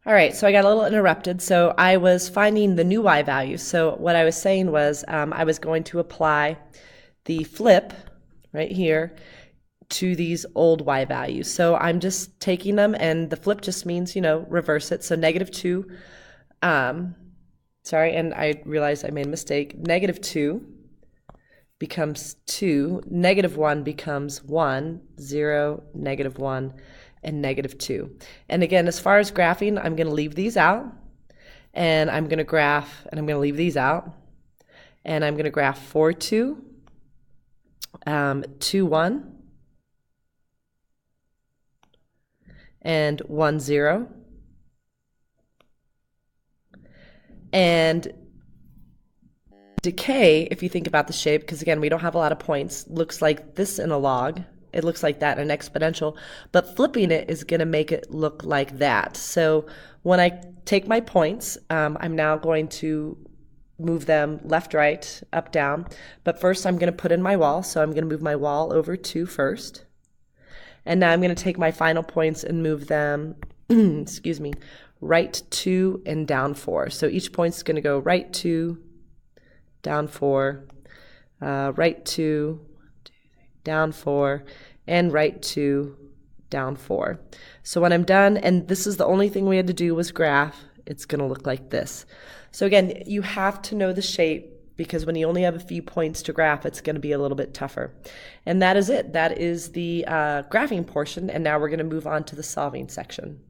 All right, so I got a little interrupted. So I was finding the new y value. So what I was saying was I was going to apply the flip right here to these old y values. So I'm just taking them, and the flip just means, reverse it. So -2, sorry, and I realized I made a mistake. -2 becomes 2, -1 becomes 1, 0, -1, and -2. And again, as far as graphing, I'm going to leave these out, and I'm going to graph, and I'm going to leave these out, and I'm going to graph 4, 2, 2, 1, and 1, 0. And decay, if you think about the shape, because again, we don't have a lot of points, looks like this in a log. It looks like that in an exponential, but flipping it is going to make it look like that. So when I take my points, I'm now going to move them left, right, up, down. But first I'm going to put in my wall. So I'm going to move my wall over 2 first. And now I'm going to take my final points and move them, excuse me, right 2 and down 4. So each point's going to go right 2, down 4, right 2, down 4, and right 2, down 4. So when I'm done, and this is the only thing we had to do was graph, it's going to look like this. So again, you have to know the shape, because when you only have a few points to graph, it's going to be a little bit tougher. And that is it. That is the graphing portion, and now we're going to move on to the solving section.